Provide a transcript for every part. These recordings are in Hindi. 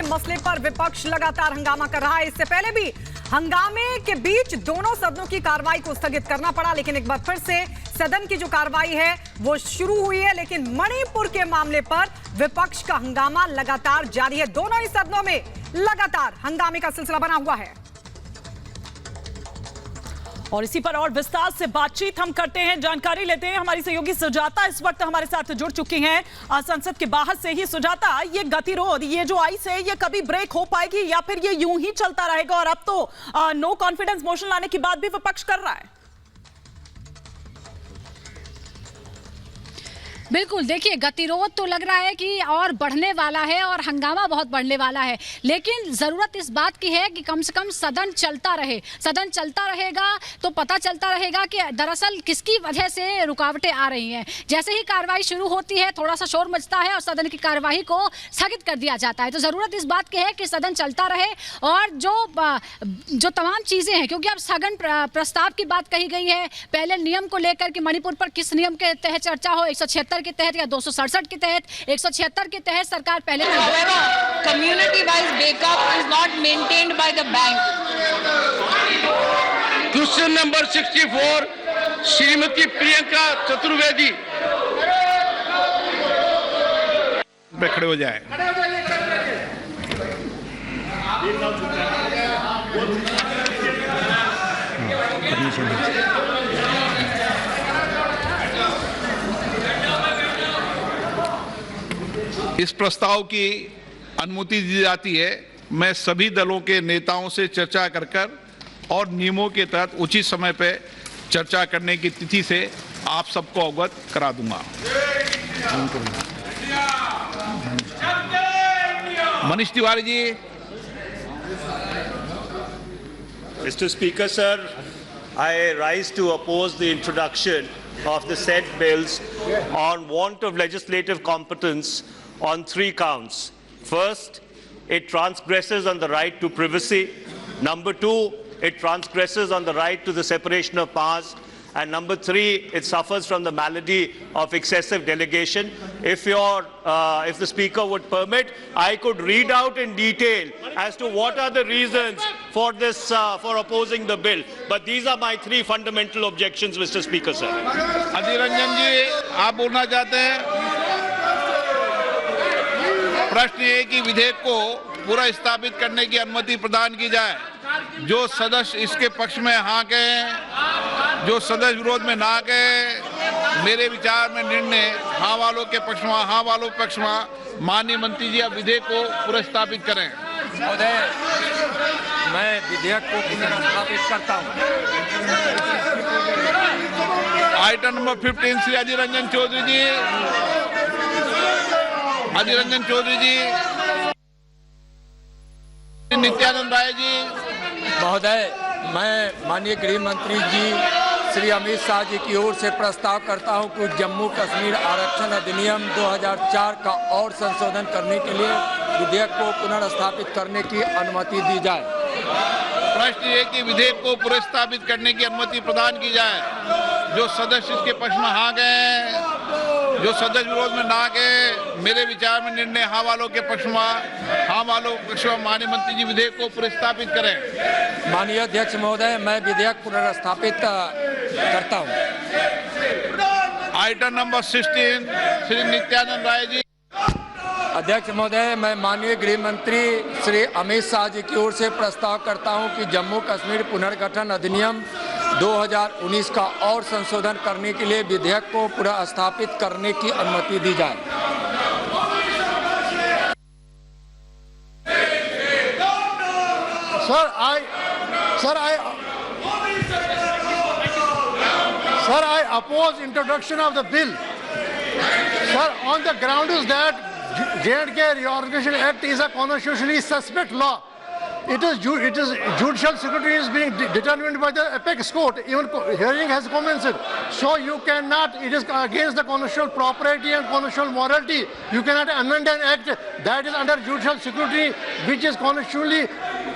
मसले पर विपक्ष लगातार हंगामा कर रहा है। इससे पहले भी हंगामे के बीच दोनों सदनों की कार्रवाई को स्थगित करना पड़ा, लेकिन एक बार फिर से सदन की जो कार्रवाई है वो शुरू हुई है। लेकिन मणिपुर के मामले पर विपक्ष का हंगामा लगातार जारी है। दोनों ही सदनों में लगातार हंगामे का सिलसिला बना हुआ है। और इसी पर और विस्तार से बातचीत हम करते हैं, जानकारी लेते हैं। हमारी सहयोगी सुजाता इस वक्त हमारे साथ जुड़ चुकी हैं संसद के बाहर से ही। सुजाता, ये गतिरोध, ये जो आइस है, ये कभी ब्रेक हो पाएगी या फिर ये यूं ही चलता रहेगा? और अब तो नो कॉन्फिडेंस मोशन लाने की बात भी विपक्ष कर रहा है। बिल्कुल, देखिए गतिरोध तो लग रहा है कि और बढ़ने वाला है और हंगामा बहुत बढ़ने वाला है, लेकिन ज़रूरत इस बात की है कि कम से कम सदन चलता रहे। सदन चलता रहेगा तो पता चलता रहेगा कि दरअसल किसकी वजह से रुकावटें आ रही हैं। जैसे ही कार्रवाई शुरू होती है थोड़ा सा शोर मचता है और सदन की कार्यवाही को स्थगित कर दिया जाता है। तो ज़रूरत इस बात की है कि सदन चलता रहे और जो तमाम चीज़ें हैं, क्योंकि अब स्थगन प्रस्ताव की बात कही गई है। पहले नियम को लेकर कि मणिपुर पर किस नियम के तहत चर्चा हो, 176 के तहत या 267 के तहत। 176 के तहत सरकार पहले community wise breakup is not maintained by the bank. Question number 64 Shrimati Priyanka Chaturvedi पे खड़े हो जाए। इस प्रस्ताव की अनुमति दी जाती है। मैं सभी दलों के नेताओं से चर्चा कर और नियमों के तहत उचित समय पर चर्चा करने की तिथि से आप सबको अवगत करा दूंगा। Manish Tiwari ji. Mr. Speaker, sir, I rise to oppose the introduction of the said bills on want of legislative competence on 3 counts. First, it transgresses on the right to privacy. Number 2, it transgresses on the right to the separation of powers. And number 3, it suffers from the malady of excessive delegation. If the Speaker would permit, I could read out in detail as to what are the reasons for this, for opposing the bill. But these are my 3 fundamental objections, Mr. Speaker, sir. Adhir Ranjan जी, आप बोलना चाहते हैं? प्रश्न ये कि विधेयक को पूरा स्थापित करने की अनुमति प्रदान की जाए। जो सदस्य इसके पक्ष में हाँ कहें, जो सदस्य विरोध में ना कहे, मेरे विचार में निर्णय हाँ वालों के पक्ष में, हाँ वालों पक्ष में। माननीय मंत्री जी, आप विधेयक को पूरा स्थापित करें। महोदय, मैं विधेयक को पुनर्स्थापित करता हूँ। आइटम नंबर 15 श्री अधीर रंजन चौधरी जी। अधीर रंजन चौधरी जी। नित्यानंद राय जी। महोदय, मैं माननीय गृह मंत्री जी श्री अमित शाह जी की ओर से प्रस्ताव करता हूं कि जम्मू कश्मीर आरक्षण अधिनियम 2004 का और संशोधन करने के लिए विधेयक को पुनर्स्थापित करने की अनुमति दी जाए। प्रश्न ये कि विधेयक को पुनर्स्थापित करने की अनुमति प्रदान की जाए। जो सदस्य इसके पक्ष में हाँ गए, जो सदस्य विरोध में ना गए, मेरे विचार में निर्णय हाँ वालों के पक्ष में, हाँ वालों के पक्ष में। माननीय मंत्री जी, विधेयक को पुनर्स्थापित करें। माननीय अध्यक्ष महोदय, मैं विधेयक पुनर्स्थापित करता हूं। Item number 16 Shri Nityanand Rai ji. अध्यक्ष महोदय, मैं माननीय गृह मंत्री श्री अमित शाह जी की ओर से प्रस्ताव करता हूं कि जम्मू कश्मीर पुनर्गठन अधिनियम 2019 का और संशोधन करने के लिए विधेयक को पुनर्स्थापित करने की अनुमति दी जाए। Sir, I oppose introduction of the bill. Sir, on the ground is that J&K Reorganization Act is a constitutionally suspect law. It is judicial security is being determined by the apex court. Even hearing has commenced. So you cannot, it is against the constitutional property and constitutional morality. You cannot amend an act that is under judicial security, which is constitutionally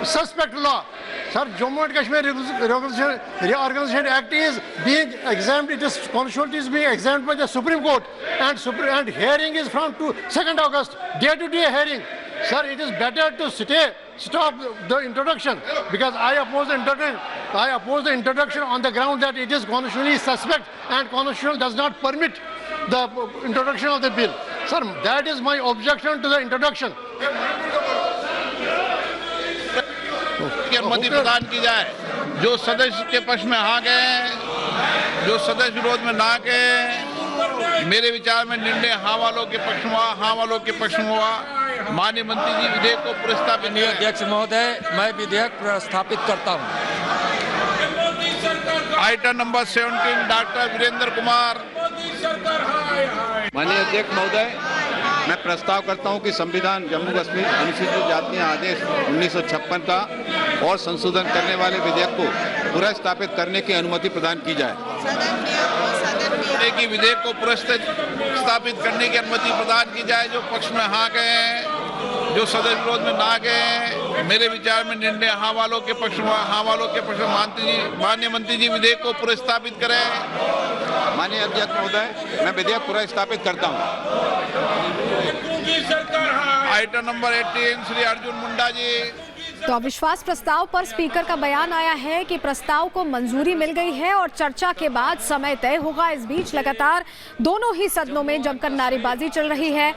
suspect law. Sir, Jammu and Kashmir Reorganization Act is being exempt. It is constitutionally is being exempt by the Supreme Court, and hearing is from 2nd August. Day-to-day hearing. Sir, it is better to stop the introduction because I oppose the introduction. I oppose the introduction on the ground that it is constitutionally suspect and constitutional does not permit the introduction of the bill. Sir, that is my objection to the introduction. की अनुमति प्रदान की जाए। जो सदस्य के पक्ष में हाँ गए, जो सदस्य विरोध में ना गए, मेरे विचार में निर्णय हाँ वालों के पक्ष में हुआ, हाँ वालों के पक्ष में हुआ। माननीय मंत्री जी विधेयक को प्रस्तावित। अध्यक्ष महोदय, मैं विधेयक प्रस्तावित करता हूं। Item number 17 doctor Virendra Kumar. माननीय अध्यक्ष महोदय, मैं प्रस्ताव करता हूं कि संविधान जम्मू कश्मीर अनुसूचित जातियां आदेश 1956 का और संशोधन करने वाले विधेयक को पुनर्स्थापित करने की अनुमति प्रदान की जाए। कि विधेयक को पुनर्स्थापित करने की अनुमति प्रदान की जाए। जो पक्ष में हाँ गए, जो सदस्य विरोध में ना गए, मेरे विचार में निर्णय हाँ वालों के पक्ष में, हाँ वालों के पक्ष में। माननीय मंत्री जी विधेयक को पुनर्स्थापित करें। माननीय अध्यक्ष महोदय, मैं विधेयक पुनर्स्थापित करता हूं। Item number 18 Shri Arjun Munda ji. तो अविश्वास प्रस्ताव पर स्पीकर का बयान आया है कि प्रस्ताव को मंजूरी मिल गई है और चर्चा के बाद समय तय होगा। इस बीच लगातार दोनों ही सदनों में जमकर नारेबाजी चल रही है।